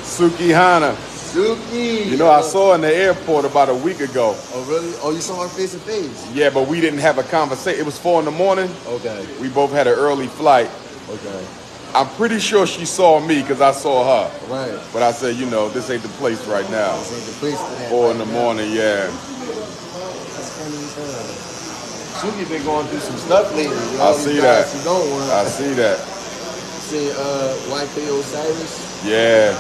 Sukihana. Suki. You know, I saw her in the airport about a week ago. Oh, really? Oh, you saw her face to face? Yeah, but we didn't have a conversation. It was 4 in the morning. Okay. We both had an early flight. Okay. I'm pretty sure she saw me because I saw her. Right. But I said, you know, this ain't the place right now. This ain't the place for that. 4 in the morning, yeah. That's funny as hell. Suki been going through some stuff lately. I see that. I see that. See, YK Osiris? Yeah.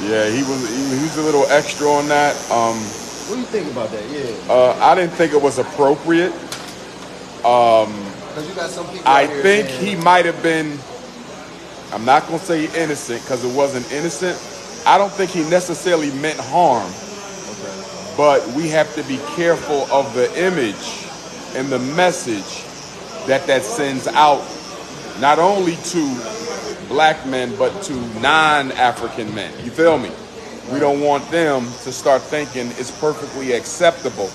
Yeah, he was a little extra on that. What do you think about that? Yeah. I didn't think it was appropriate. Because you got some people I out here think saying, he might have been, I'm not going to say innocent because it wasn't innocent. I don't think he necessarily meant harm. Okay. But we have to be careful of the image and the message that sends out, not only to black men, but to non-African men. You feel me? We don't want them to start thinking it's perfectly acceptable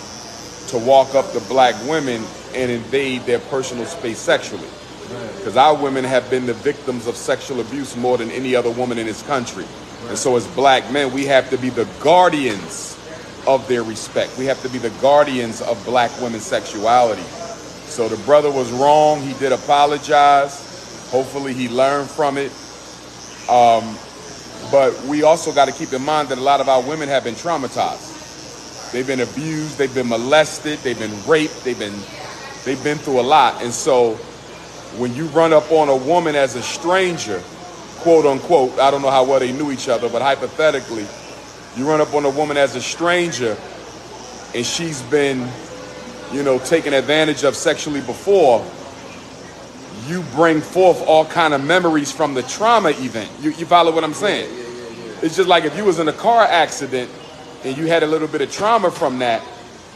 to walk up to black women and invade their personal space sexually. Because our women have been the victims of sexual abuse more than any other woman in this country. And so as black men, we have to be the guardians of their respect. We have to be the guardians of black women's sexuality. So the brother was wrong. He did apologize. Hopefully he learned from it. But we also got to keep in mind that a lot of our women have been traumatized. They've been abused, they've been molested, they've been raped, they've been through a lot. And so when you run up on a woman as a stranger, quote unquote, I don't know how well they knew each other, but hypothetically, you run up on a woman as a stranger and she's been, you know, taken advantage of sexually before, you bring forth all kind of memories from the trauma event. You follow what I'm saying? Yeah. It's just like if you was in a car accident and you had a little bit of trauma from that,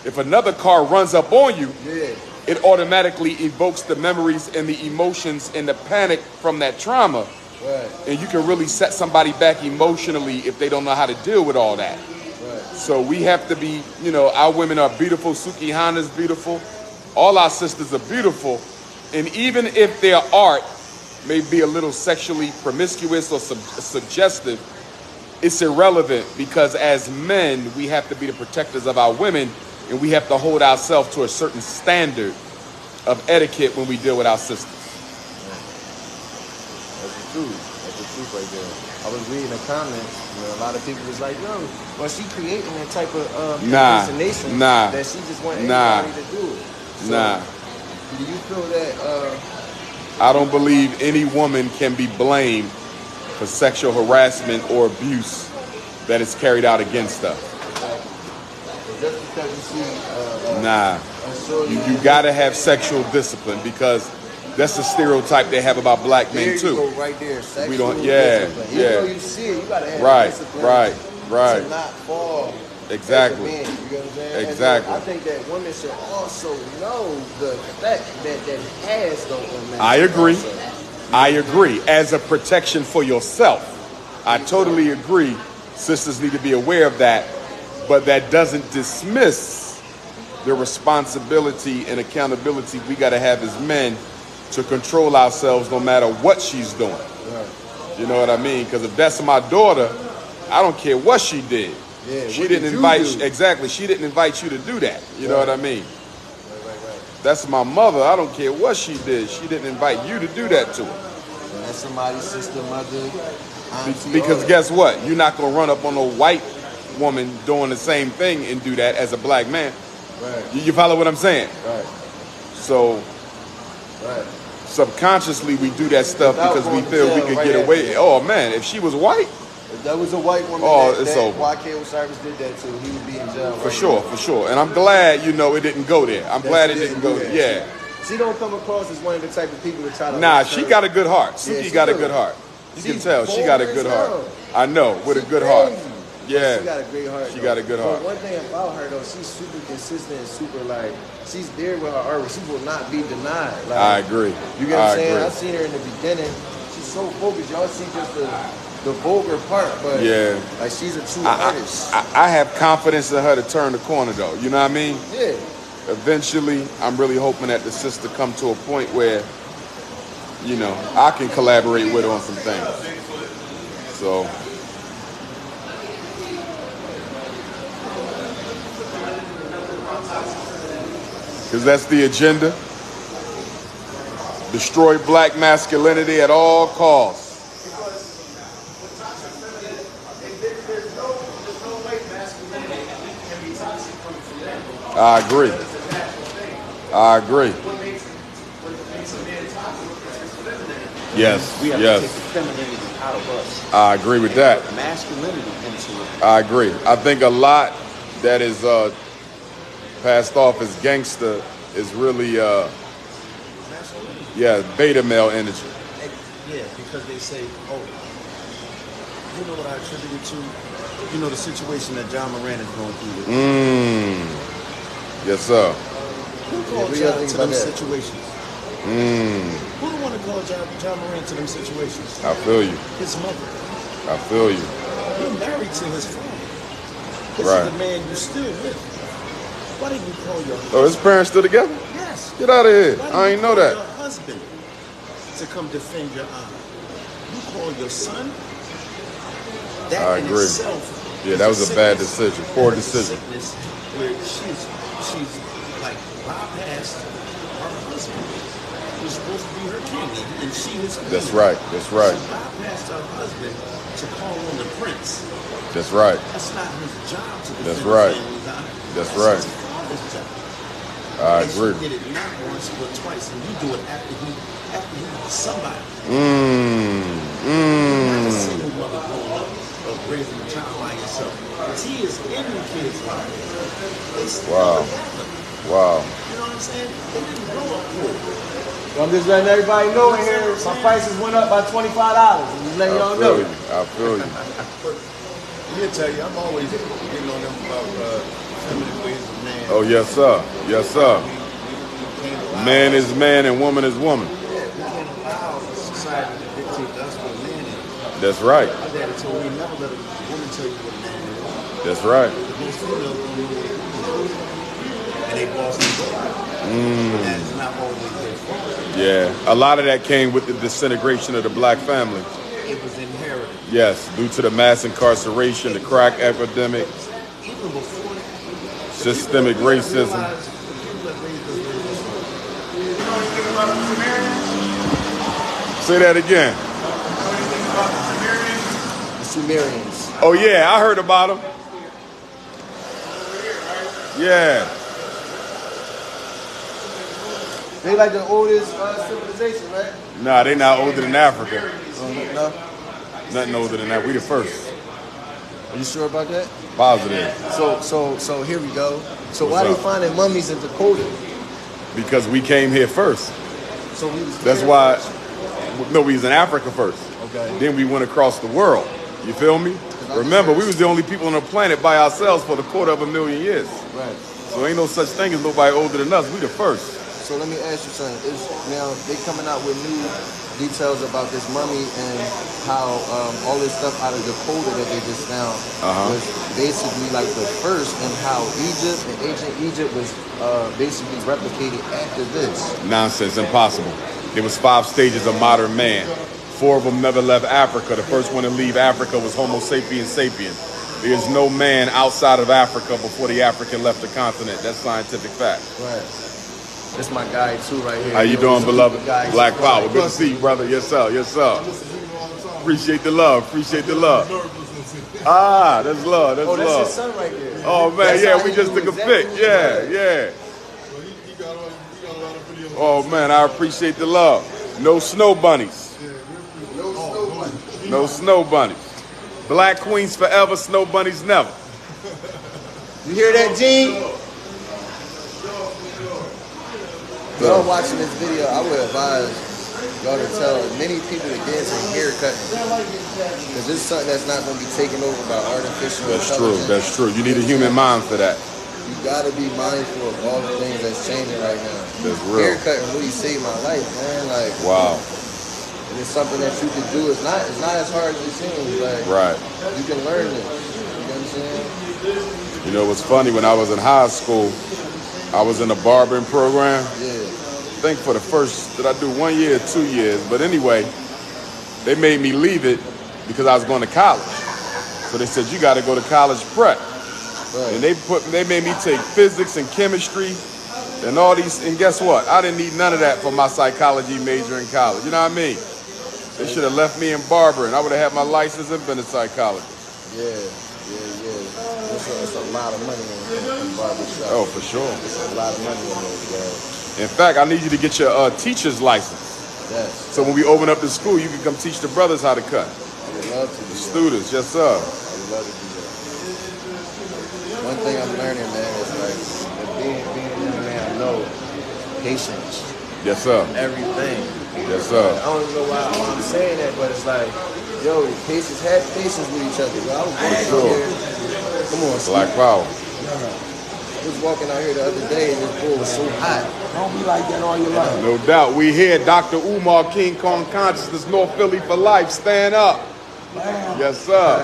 if another car runs up on you, it automatically evokes the memories and the emotions and the panic from that trauma. Right. And you can really set somebody back emotionally if they don't know how to deal with all that. Right. So we have to be, you know, our women are beautiful. Sukihana's beautiful. All our sisters are beautiful. And even if their art may be a little sexually promiscuous or suggestive, it's irrelevant because as men, we have to be the protectors of our women and we have to hold ourselves to a certain standard of etiquette when we deal with our sisters. That's the truth. That's the truth right there. I was reading the comments where a lot of people was like, yo, well, she creating that type of impersonation that she just want anybody to do. So, do you feel that? I don't believe any woman can be blamed for sexual harassment or abuse that is carried out against her. Just because you see, you gotta have sexual discipline because that's the stereotype they have about black men too. Go right there. Sexual we don't. discipline. Even though you see it, you gotta have discipline. Right. To not fall. Exactly. Man, you know what I'm saying? Exactly. I think that women should also know the effect that has on men. I agree. I agree. As a protection for yourself, I totally agree. Sisters need to be aware of that, but that doesn't dismiss the responsibility and accountability we got to have as men to control ourselves no matter what she's doing. Right. You know what I mean? Because if that's my daughter, I don't care what she did. Yeah, she didn't invite you. Exactly. She didn't invite you to do that. You know what I mean? Right. That's my mother. I don't care what she did. She didn't invite you to do that to her. And that's somebody's sister, mother, auntie, because guess what? You're not gonna run up on a white woman doing the same thing and do that as a black man. Right. You follow what I'm saying? Right. So. Right. Subconsciously, we do that stuff because we feel we can get away. Oh man, if she was white. If that was a white woman it's over. YK Osiris did that to, he would be in jail. For sure. And I'm glad, you know, it didn't go there. I'm glad it didn't go there. Yeah. She don't come across as one of the type of people that try to... Nah, she got a good heart. Suki got a good heart. You can tell she got a good heart. I know, with a good heart. Yeah. She got a great heart. She got a good heart. But one thing about her, though, she's super consistent and super, like, she's there with her art. She will not be denied. Like, I agree. You get what I'm saying? I've seen her in the beginning. She's so focused. Y'all see just the vulgar part, but like she's a true artist. I have confidence in her to turn the corner, though. You know what I mean? Yeah. Eventually, I'm really hoping that the sister come to a point where you know, I can collaborate with on some things. So, because that's the agenda. Destroy black masculinity at all costs. I agree. I agree. Yes, we have yes. to take the femininity out of us. I agree with that. Masculinity into it. I agree. I think a lot that is passed off as gangster is really, beta male energy. Yeah, because they say, oh, you know what I attribute it to? You know the situation that John Moran is going through. Yes, sir. Who called John to them situations? Who don't want to call John Moran to them situations? I feel you. His mother. I feel you. He married to his father. This Right. is the man you still with. Why didn't you call your husband? Oh, his parents still together? Yes. Get out of here. Why I didn't ain't you know call that. your husband to come defend your honor? You call your son? That I in agree. itself Yeah, is that was a bad sickness. decision. Poor That is a decision. sickness where she's like bypassed her husband, who's supposed to be her king, and she is queen. That's right. That's right. She bypassed her husband to call on the prince. That's right. That's not his job to defend That's the right. family's honor. That's right. His father's job. I And agree. she did it not once but twice, and you do it after he somebody. Not a single mother growing up of raising a child by yourself. He is in the kid's life. They still Wow. together. Wow. You know what I'm saying? They didn't grow up poor. I'm just letting everybody know in here, my prices went up by $25. I'm just letting y'all know. I feel you. He'll tell you, I'm always getting on them about feminine ways of man. Oh, yes, sir. Yes, sir. We can't allow Man is man and woman is woman. we can't allow society to dictate to us what a man is. That's right. My daddy told me never let a woman tell you what a man is. That's right. Because most females don't know what a woman is. And they boss them up. That is not always their fault. Yeah. A lot of that came with the disintegration of the black family. It was inherited. Yes, due to the mass incarceration, the crack epidemic, Even before that. systemic racism. The people that raised us raised us. You know anything about the Sumerians? Say that again. You know anything about the Sumerians? The Sumerians. Oh, yeah, I heard about them. Yeah. They like the oldest civilization, right? Nah, they not older than Africa. No? Nothing older than that. We the first. Are you sure about that? Positive. So here we go. So What's why up? they finding mummies in Dakota? Because we came here first. So we was That's here why, first. no, we was in Africa first. Okay. Then we went across the world. You feel me? Remember, we was the only people on the planet by ourselves for the 250,000 years. Right. So ain't no such thing as nobody older than us. We the first. So let me ask you something. Now they coming out with new details about this mummy and how all this stuff out of Dakota that they just found was basically like the first, and how Egypt and ancient Egypt was basically replicated after this. Nonsense, impossible. There was 5 stages of modern man. 4 of them never left Africa. The first one to leave Africa was Homo sapiens sapiens. There's no man outside of Africa before the African left the continent. That's scientific fact. Right. This my guy too right here. How you doing, beloved? Guys. Black Power. Good to see you, brother. Yes, sir. Yes, sir. Appreciate the love. Appreciate the love. Ah, that's love. That's Oh, that's love. his son right there. Oh, man. That's Yeah, how we he just knew took a exactly pic. who he Yeah, was. yeah. He got a lot of videos. Oh, man. I appreciate the love. No snow bunnies. No snow bunnies. Black queens forever, snow bunnies never. You hear that, Gene? Y'all watching this video, I would advise y'all to tell many people to get into haircutting. Because this is something that's not going to be taken over by artificial That's true. intelligence. That's true. You need a human mind for that. You got to be mindful of all the things that's changing right now. That's real. Haircutting really saved my life, man. Like, Wow. and it's something that you can do. It's not as hard as it seems. Like, Right. you can learn this. You know what I'm saying? You know what's funny? When I was in high school, I was in a barbering program. Yeah. think for the first, did I do 1 year or 2 years? But anyway, they made me leave it because I was going to college. So they said, you got to go to college prep. Right. And they made me take physics and chemistry and all these, and guess what? I didn't need none of that for my psychology major in college. You know what I mean? They should have left me in barber and I would have had my license and been a psychologist. Yeah. It's a lot of money in barbershop. Oh, for sure. It's a lot of money in those guys. In fact, I need you to get your teacher's license. Yes. So when we open up the school, you can come teach the brothers how to cut. I would love to do the students, yes, sir. I would love to do that. One thing I'm learning, man, is like being a young man, I know patience. Yes, sir. Everything. Yes, sir. I don't even know why I'm saying that, but it's like, yo, have patience with each other. Yo, I was walking out here. Come on, Black power. I was walking out here the other day and this bull was so hot. Don't be like that all your life. No doubt. We here, DR.UMAR, King Kong Consciousness, North Philly for life. Stand up. Wow. Yes, sir.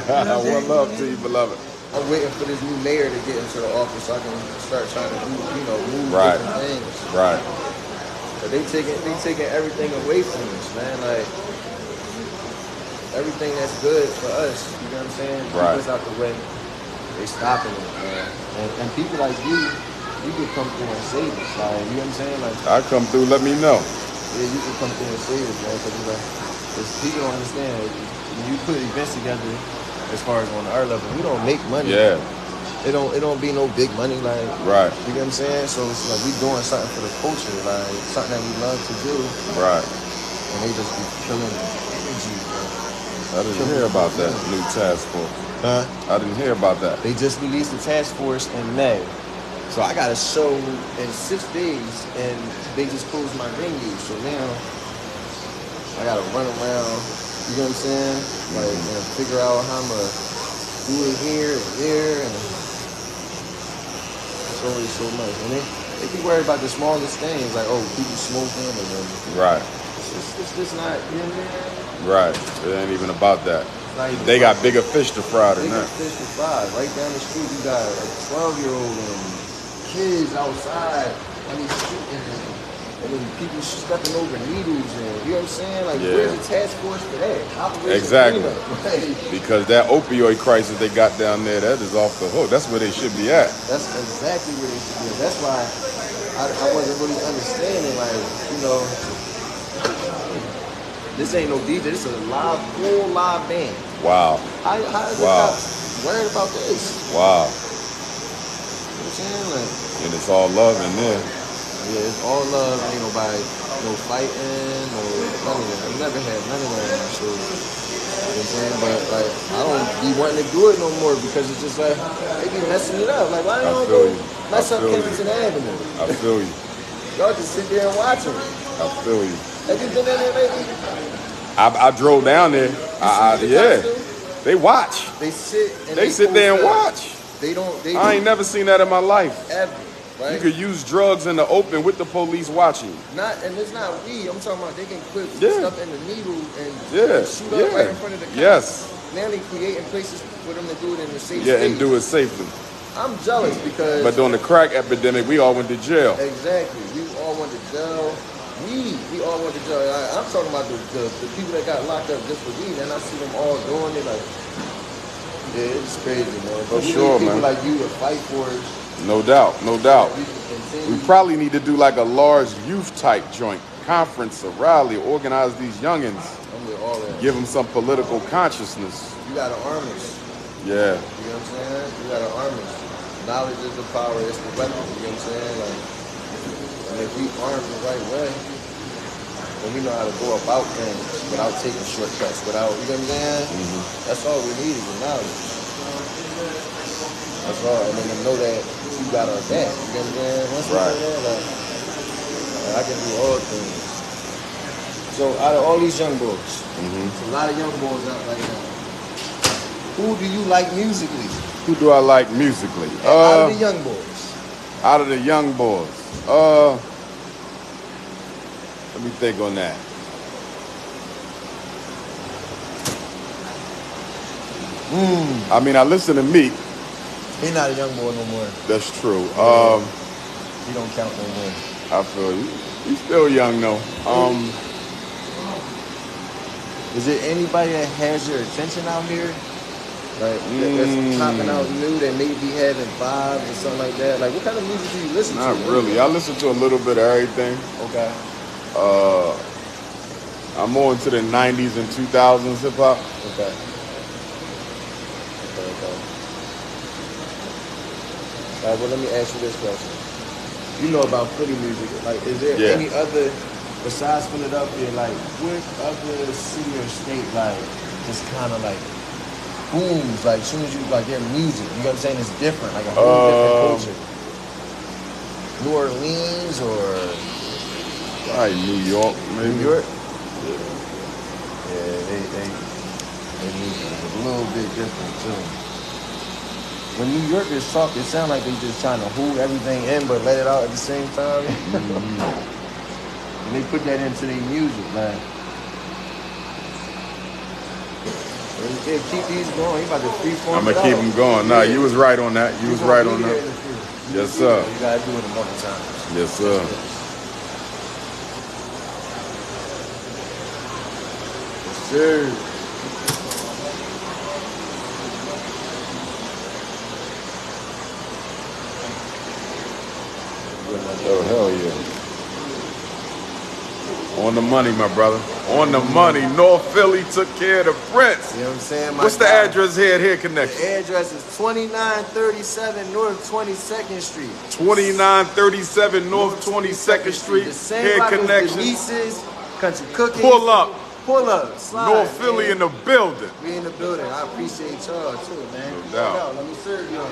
One love to you, beloved. I'm waiting for this new mayor to get into the office so I can start trying to do, move different things. Right. But they taking everything away from us, man. Like everything that's good for us, you know what I'm saying? Right. Keep us out the way. They stopping it, man. And people like you can come through and save us. Like, you know what I'm saying? Like I come through, let me know. Yeah, you can come through and save us, man. Because people don't understand. When you put events together, as far as on our level, we don't make money. Yeah. It don't be no big money, like right. You know what I'm saying? So it's like we doing something for the culture, like something that we love to do. Right. And they just be killing energy, bro. I didn't hear about that new task force. Huh? I didn't hear about that. They just released the task force in May. So I got a show in 6 days, and they just closed my venue. So now I gotta run around, you know what I'm saying? Like, and figure out how I'm gonna do it here and there, and it's always so much. And they be worried about the smallest things, like, oh, people smoking, and right. It's just not, you know what I mean? Right. It ain't even about that. They got bigger fish to fry than that. Bigger fish to fry. Right down the street, you got a 12-year-old and kids outside on these streets, and then people stepping over needles, and you know what I'm saying? Like, where's the task force for that? Exactly. Because that opioid crisis they got down there, that is off the hook. That's where they should be at. That's exactly where they should be at. That's why I wasn't really understanding, like, this ain't no DJ. This is a full live band. Wow. How is wow. Worried about this? Wow. You know what I'm saying? Like, and it's all love in there. Yeah, it's all love. Ain't nobody, no fighting, no none of that. I never had none of that in my shows. You know what I'm saying? But like, I don't be wanting to do it no more because it's just like they be messing it up. Like, why don't go mess up Kensington Avenue? I feel you. Y'all just sit there and watch them. I feel you. Have you been in there lately? I drove down there. Yeah. They watch. They sit and they sit there and watch. I ain't never seen that in my life. Ever. Right? You could use drugs in the open with the police watching. And it's not weed. I'm talking about they can put stuff in the needle and shoot up right in front of the cops. Yes. Now they creating places for them to do it in a safe and do it safely. I'm jealous because... But during the crack epidemic, we all went to jail. Exactly. We all went to jail. We all went to jail. I'm talking about the people that got locked up just for weed, and I see them all doing it. Like, yeah, it's crazy, man. But for sure, people man. like you to fight for it. No doubt, no doubt. We probably need to do like a large youth type joint conference, a rally, organize these youngins. I'm with all that. Give them some political consciousness. You gotta arm us. Yeah. You know what I'm saying? You gotta arm us. Knowledge is the power, it's the weapon. You know what I'm saying? Like, and if we arm the right way, then we know how to go about things without taking shortcuts, without, you know what I'm saying? Mm-hmm. That's all we need is the knowledge. That's all. And then to know that you got our back. You know what I'm saying? Once you know that, like, I can do all things. So out of all these young boys, there's a lot of young boys out right now. Who do you like musically? Who do I like musically? Out of the young boys. Out of the young boys. Let me think on that. I mean, I listen to Meek. He's not a young boy no more. That's true. He don't count no more. I feel you. He's still young though. Is there anybody that has your attention out here? Like that's popping out new that may be having vibes or something like that? Like what kind of music do you listen to? Not really. I listen to a little bit of everything. Okay. I'm more into the 90s and 2000s hip hop. Okay. All right, well, let me ask you this question. You know about Philly music. Like, is there any other, besides Philadelphia, like, what other city or state, like, just kind of, like, booms, like, as soon as you, like, their music, you know what I'm saying? It's different, like a whole different culture. New Orleans or? Probably New York, maybe. New York? Yeah, they music is a little bit different, too. When New Yorkers talk, it sounds like they just trying to hold everything in but let it out at the same time. And they put that into their music, man. Yeah, keep these going. You about to freeform. I'm gonna keep them going. Nah, you was right on that. You was right on that. Yes, sir. You gotta do it a couple times. Yes, sir. Yes, sir. Oh, hell yeah. On the money, my brother. On the money. North Philly took care of the Prince. You know what I'm saying? What's the address here Connection? The address is 2937 North 22nd Street. 2937 North 22nd Street. The same Head block Connection. as Denise's, Country Cooking. Pull up. Pull up. Slide, North Philly man. in the building. We in the building. I appreciate y'all too, man. No doubt. Let me serve y'all.